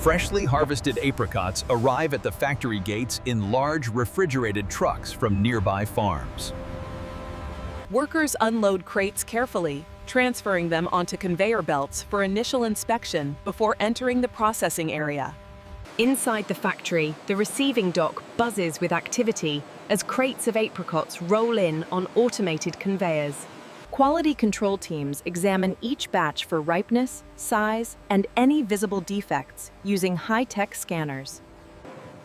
Freshly harvested apricots arrive at the factory gates in large refrigerated trucks from nearby farms. Workers unload crates carefully, transferring them onto conveyor belts for initial inspection before entering the processing area. Inside the factory, the receiving dock buzzes with activity as crates of apricots roll in on automated conveyors. Quality control teams examine each batch for ripeness, size, and any visible defects using high-tech scanners.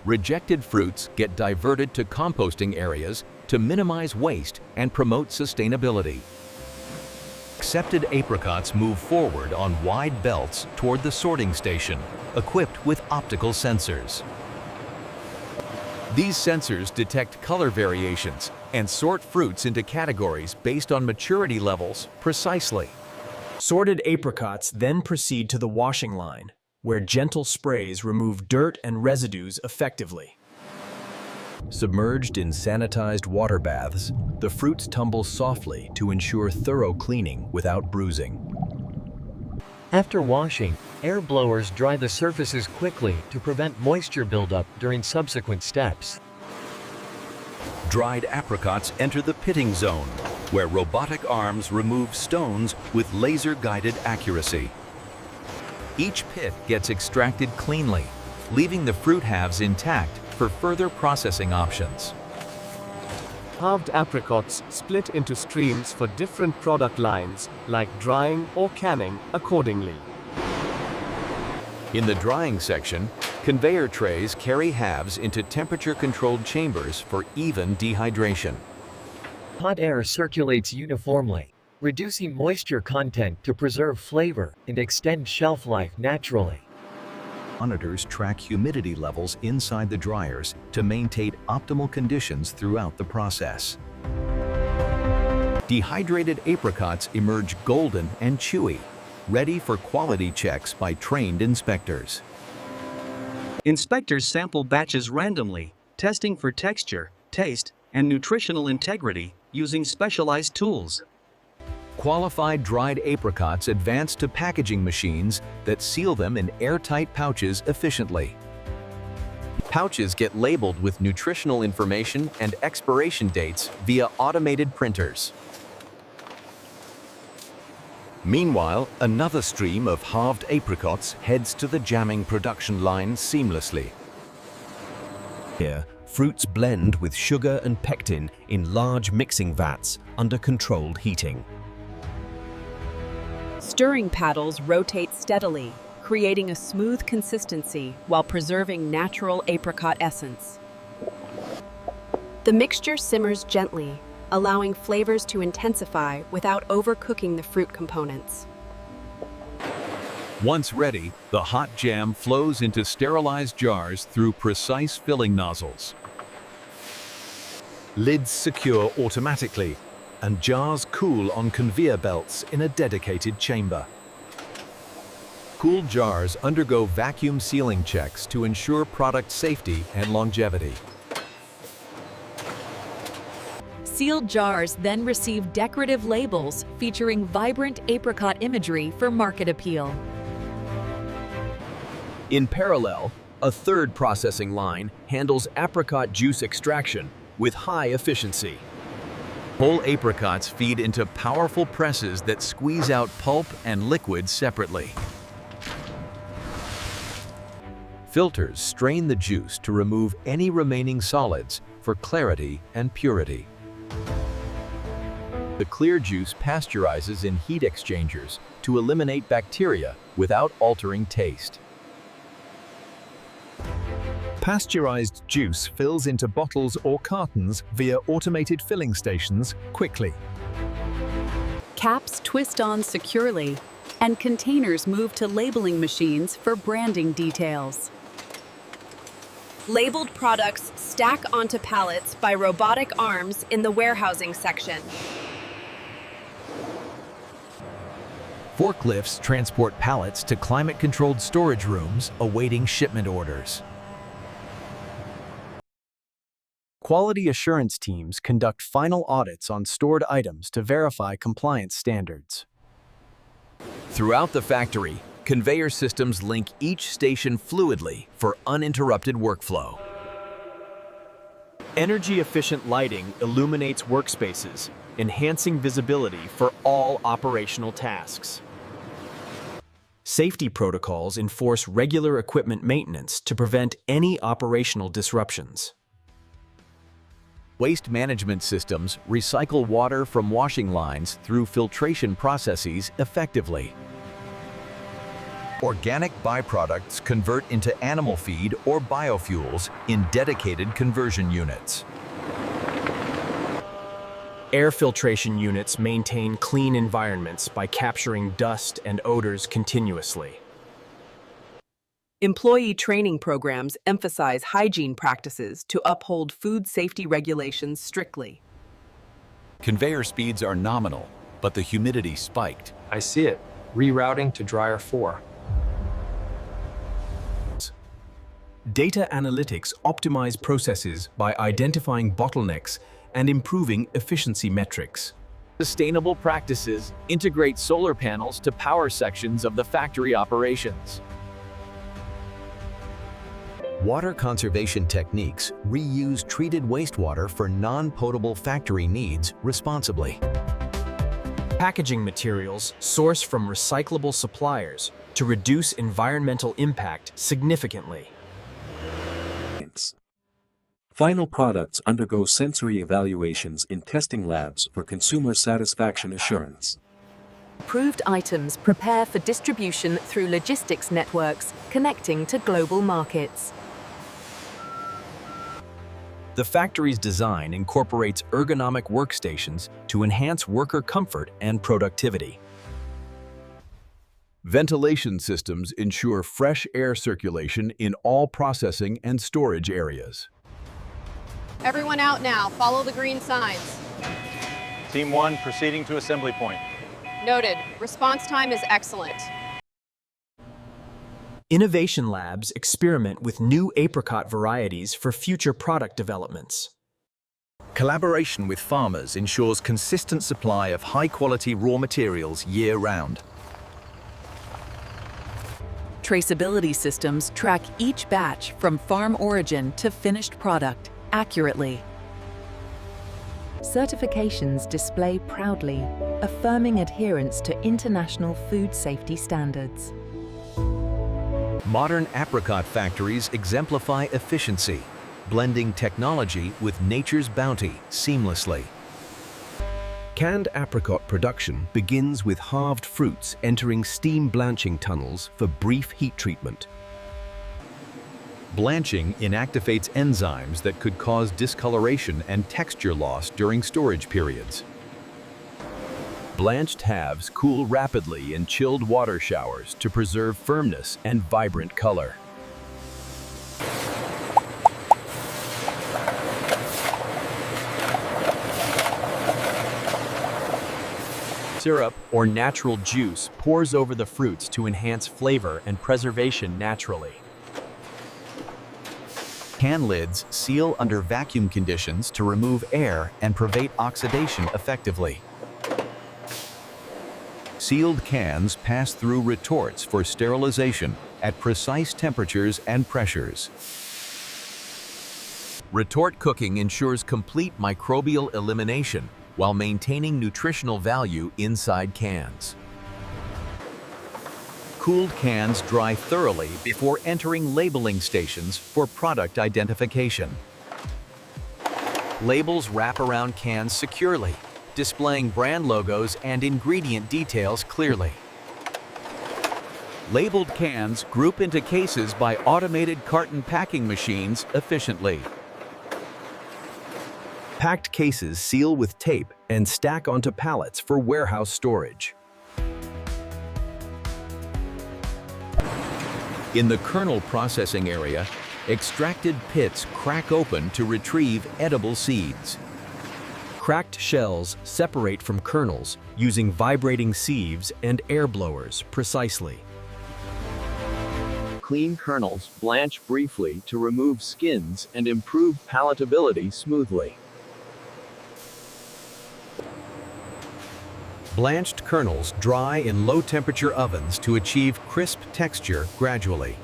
Rejected fruits get diverted to composting areas to minimize waste and promote sustainability. Accepted apricots move forward on wide belts toward the sorting station, equipped with optical sensors. These sensors detect color variations and sort fruits into categories based on maturity levels precisely. Sorted apricots then proceed to the washing line, where gentle sprays remove dirt and residues effectively. Submerged in sanitized water baths, the fruits tumble softly to ensure thorough cleaning without bruising. After washing, air blowers dry the surfaces quickly to prevent moisture buildup during subsequent steps. Dried apricots enter the pitting zone, where robotic arms remove stones with laser-guided accuracy. Each pit gets extracted cleanly, leaving the fruit halves intact for further processing options. Halved apricots split into streams for different product lines, like drying or canning accordingly. In the drying section, conveyor trays carry halves into temperature-controlled chambers for even dehydration. Hot air circulates uniformly, reducing moisture content to preserve flavor and extend shelf life naturally. Monitors track humidity levels inside the dryers to maintain optimal conditions throughout the process. Dehydrated apricots emerge golden and chewy, ready for quality checks by trained inspectors. Inspectors sample batches randomly, testing for texture, taste, and nutritional integrity using specialized tools. Qualified dried apricots advance to packaging machines that seal them in airtight pouches efficiently. Pouches get labeled with nutritional information and expiration dates via automated printers. Meanwhile, another stream of halved apricots heads to the jamming production line seamlessly. Here, fruits blend with sugar and pectin in large mixing vats under controlled heating. Stirring paddles rotate steadily, creating a smooth consistency while preserving natural apricot essence. The mixture simmers gently, allowing flavors to intensify without overcooking the fruit components. Once ready, the hot jam flows into sterilized jars through precise filling nozzles. Lids secure automatically, and jars cool on conveyor belts in a dedicated chamber. Cooled jars undergo vacuum sealing checks to ensure product safety and longevity. Sealed jars then receive decorative labels featuring vibrant apricot imagery for market appeal. In parallel, a third processing line handles apricot juice extraction with high efficiency. Whole apricots feed into powerful presses that squeeze out pulp and liquid separately. Filters strain the juice to remove any remaining solids for clarity and purity. The clear juice pasteurizes in heat exchangers to eliminate bacteria without altering taste. Pasteurized juice fills into bottles or cartons via automated filling stations quickly. Caps twist on securely, and containers move to labeling machines for branding details. Labeled products stack onto pallets by robotic arms in the warehousing section. Forklifts transport pallets to climate-controlled storage rooms awaiting shipment orders. Quality assurance teams conduct final audits on stored items to verify compliance standards. Throughout the factory, Conveyor systems link each station fluidly for uninterrupted workflow. Energy-efficient lighting illuminates workspaces, enhancing visibility for all operational tasks. Safety protocols enforce regular equipment maintenance to prevent any operational disruptions. Waste management systems recycle water from washing lines through filtration processes effectively. Organic byproducts convert into animal feed or biofuels in dedicated conversion units. Air filtration units maintain clean environments by capturing dust and odors continuously. Employee training programs emphasize hygiene practices to uphold food safety regulations strictly. Conveyor speeds are nominal, but the humidity spiked. I see it. Rerouting to dryer 4. Data analytics optimize processes by identifying bottlenecks and improving efficiency metrics. Sustainable practices integrate solar panels to power sections of the factory operations. Water conservation techniques reuse treated wastewater for non-potable factory needs responsibly. Packaging materials source from recyclable suppliers to reduce environmental impact significantly. Final products undergo sensory evaluations in testing labs for consumer satisfaction assurance. Approved items prepare for distribution through logistics networks connecting to global markets. The factory's design incorporates ergonomic workstations to enhance worker comfort and productivity. Ventilation systems ensure fresh air circulation in all processing and storage areas. Everyone out now. Follow the green signs. Team 1 proceeding to assembly point. Noted. Response time is excellent. Innovation labs experiment with new apricot varieties for future product developments. Collaboration with farmers ensures consistent supply of high-quality raw materials year-round. Traceability systems track each batch from farm origin to finished product accurately. Certifications display proudly, affirming adherence to international food safety standards. Modern apricot factories exemplify efficiency, blending technology with nature's bounty seamlessly. Canned apricot production begins with halved fruits entering steam blanching tunnels for brief heat treatment. Blanching inactivates enzymes that could cause discoloration and texture loss during storage periods. Blanched halves cool rapidly in chilled water showers to preserve firmness and vibrant color. Syrup or natural juice pours over the fruits to enhance flavor and preservation naturally. Can lids seal under vacuum conditions to remove air and prevent oxidation effectively. Sealed cans pass through retorts for sterilization at precise temperatures and pressures. Retort cooking ensures complete microbial elimination while maintaining nutritional value inside cans. Cooled cans dry thoroughly before entering labeling stations for product identification. Labels wrap around cans securely, displaying brand logos and ingredient details clearly. Labeled cans group into cases by automated carton packing machines efficiently. Packed cases seal with tape and stack onto pallets for warehouse storage. In the kernel processing area, extracted pits crack open to retrieve edible seeds. Cracked shells separate from kernels using vibrating sieves and air blowers precisely. Clean kernels blanch briefly to remove skins and improve palatability smoothly. Blanched kernels dry in low-temperature ovens to achieve crisp texture gradually.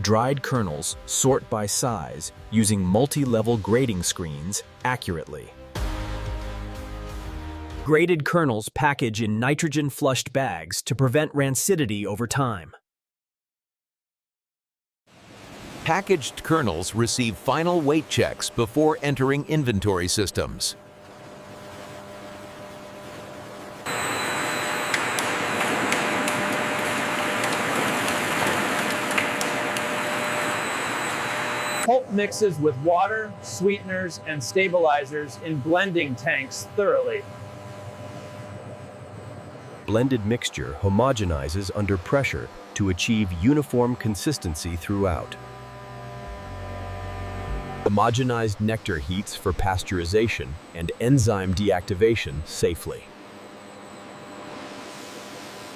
Dried kernels sort by size using multi-level grading screens accurately. Graded kernels package in nitrogen-flushed bags to prevent rancidity over time. Packaged kernels receive final weight checks before entering inventory systems. Pulp mixes with water, sweeteners, and stabilizers in blending tanks thoroughly. Blended mixture homogenizes under pressure to achieve uniform consistency throughout. Homogenized nectar heats for pasteurization and enzyme deactivation safely.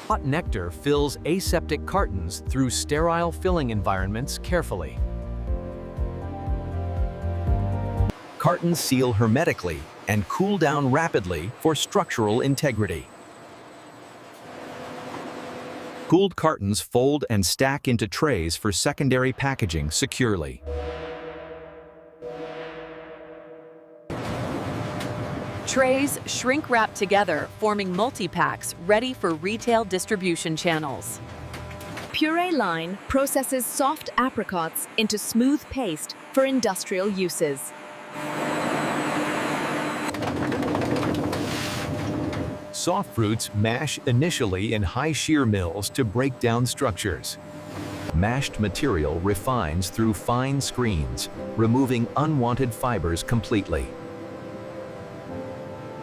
Hot nectar fills aseptic cartons through sterile filling environments carefully. Cartons seal hermetically and cool down rapidly for structural integrity. Cooled cartons fold and stack into trays for secondary packaging securely. Trays shrink wrap together, forming multi-packs ready for retail distribution channels. Puree line processes soft apricots into smooth paste for industrial uses. Soft fruits mash initially in high shear mills to break down structures. Mashed material refines through fine screens, removing unwanted fibers completely.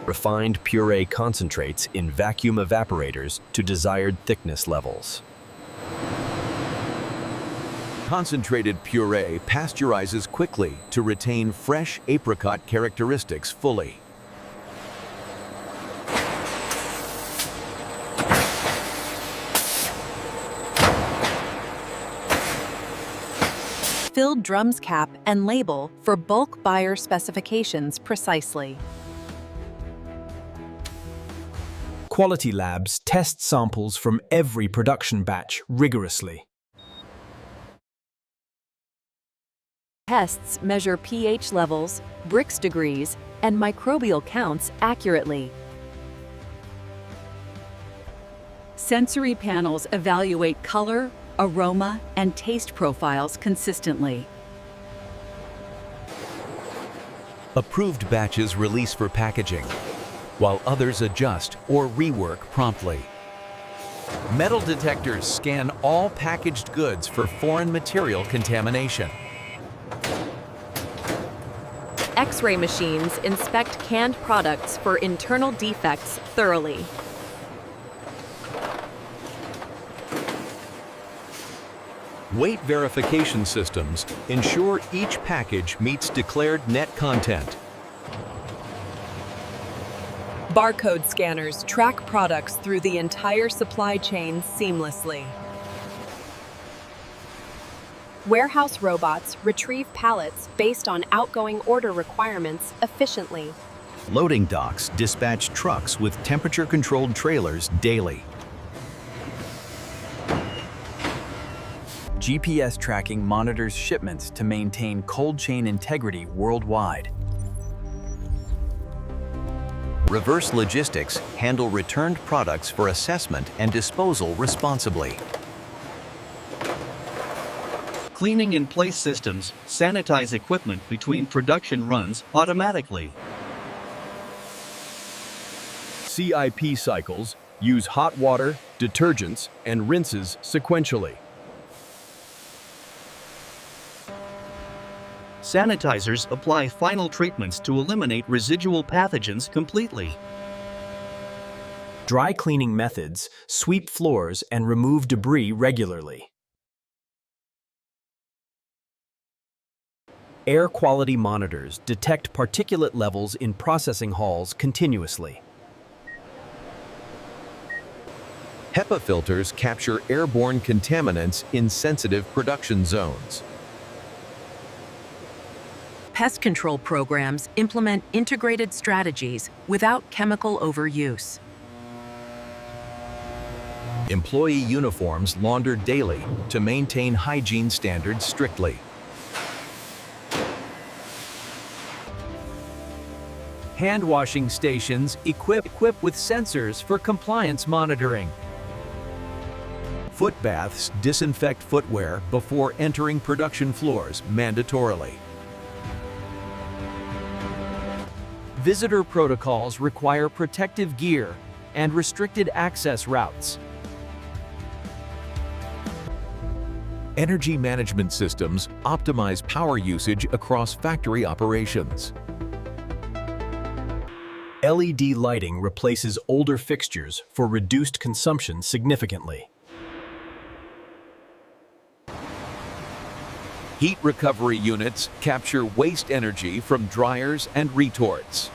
Refined puree concentrates in vacuum evaporators to desired thickness levels. Concentrated puree pasteurizes quickly to retain fresh apricot characteristics fully. Filled drums cap and label for bulk buyer specifications precisely. Quality labs test samples from every production batch rigorously. Tests measure pH levels, Brix degrees, and microbial counts accurately. Sensory panels evaluate color, aroma, and taste profiles consistently. Approved batches release for packaging, while others adjust or rework promptly. Metal detectors scan all packaged goods for foreign material contamination. X-ray machines inspect canned products for internal defects thoroughly. Weight verification systems ensure each package meets declared net content. Barcode scanners track products through the entire supply chain seamlessly. Warehouse robots retrieve pallets based on outgoing order requirements efficiently. Loading docks dispatch trucks with temperature-controlled trailers daily. GPS tracking monitors shipments to maintain cold chain integrity worldwide. Reverse logistics handle returned products for assessment and disposal responsibly. Cleaning in place systems sanitize equipment between production runs automatically. CIP cycles use hot water, detergents, and rinses sequentially. Sanitizers apply final treatments to eliminate residual pathogens completely. Dry cleaning methods sweep floors and remove debris regularly. Air quality monitors detect particulate levels in processing halls continuously. HEPA filters capture airborne contaminants in sensitive production zones. Pest control programs implement integrated strategies without chemical overuse. Employee uniforms laundered daily to maintain hygiene standards strictly. Hand washing stations equipped with sensors for compliance monitoring. Foot baths disinfect footwear before entering production floors mandatorily. Visitor protocols require protective gear and restricted access routes. Energy management systems optimize power usage across factory operations. LED lighting replaces older fixtures for reduced consumption significantly. Heat recovery units capture waste energy from dryers and retorts.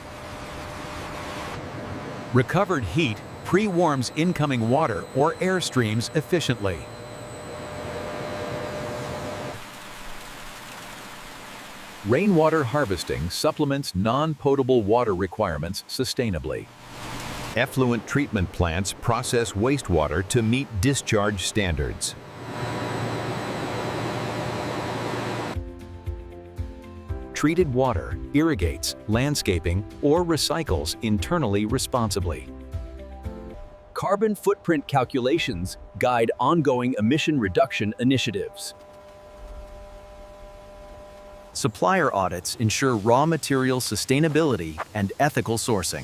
Recovered heat pre-warms incoming water or air streams efficiently. Rainwater harvesting supplements non-potable water requirements sustainably. Effluent treatment plants process wastewater to meet discharge standards. Treated water irrigates, landscaping, or recycles internally responsibly. Carbon footprint calculations guide ongoing emission reduction initiatives. Supplier audits ensure raw material sustainability and ethical sourcing.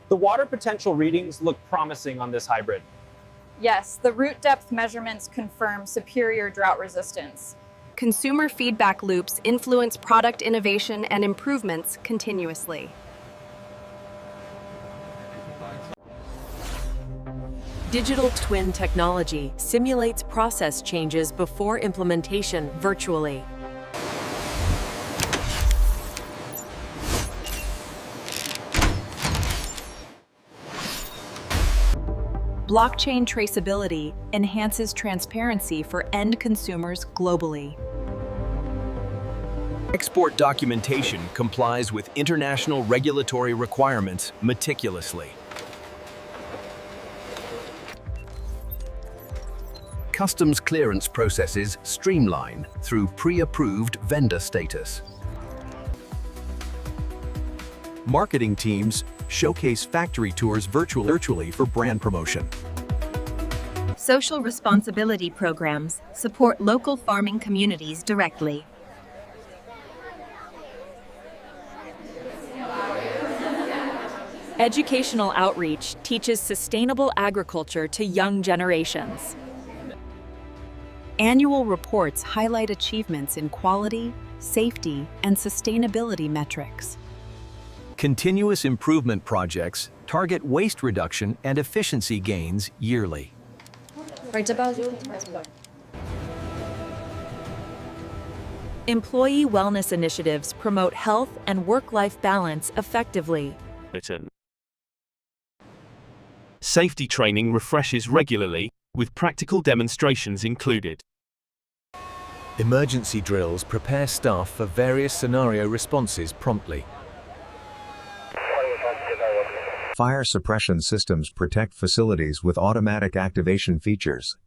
The water potential readings look promising on this hybrid. Yes, the root depth measurements confirm superior drought resistance. Consumer feedback loops influence product innovation and improvements continuously. Digital twin technology simulates process changes before implementation virtually. Blockchain traceability enhances transparency for end consumers globally. Export documentation complies with international regulatory requirements meticulously. Customs clearance processes streamline through pre-approved vendor status. Marketing teams showcase factory tours virtually for brand promotion. Social responsibility programs support local farming communities directly. Educational outreach teaches sustainable agriculture to young generations. Annual reports highlight achievements in quality, safety, and sustainability metrics. Continuous improvement projects target waste reduction and efficiency gains yearly. Employee wellness initiatives promote health and work-life balance effectively. Safety training refreshes regularly, with practical demonstrations included. Emergency drills prepare staff for various scenario responses promptly. Fire suppression systems protect facilities with automatic activation features.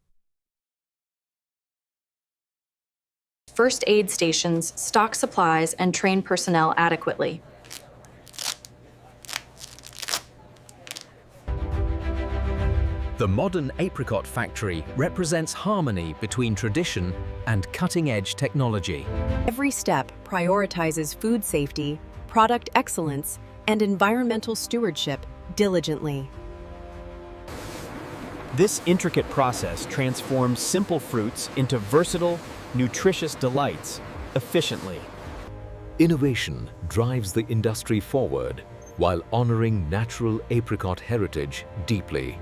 First aid stations stock supplies and train personnel adequately. The modern Apricot factory represents harmony between tradition and cutting-edge technology. Every step prioritizes food safety, product excellence, and environmental stewardship diligently. This intricate process transforms simple fruits into versatile, nutritious delights efficiently. Innovation drives the industry forward while honoring natural apricot heritage deeply.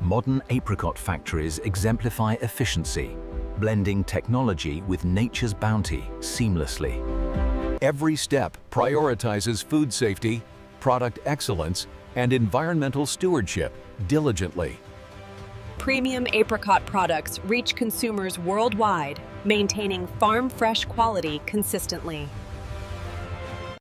Modern apricot factories exemplify efficiency, blending technology with nature's bounty seamlessly. Every step prioritizes food safety, product excellence, and environmental stewardship diligently. Premium apricot products reach consumers worldwide, maintaining farm-fresh quality consistently.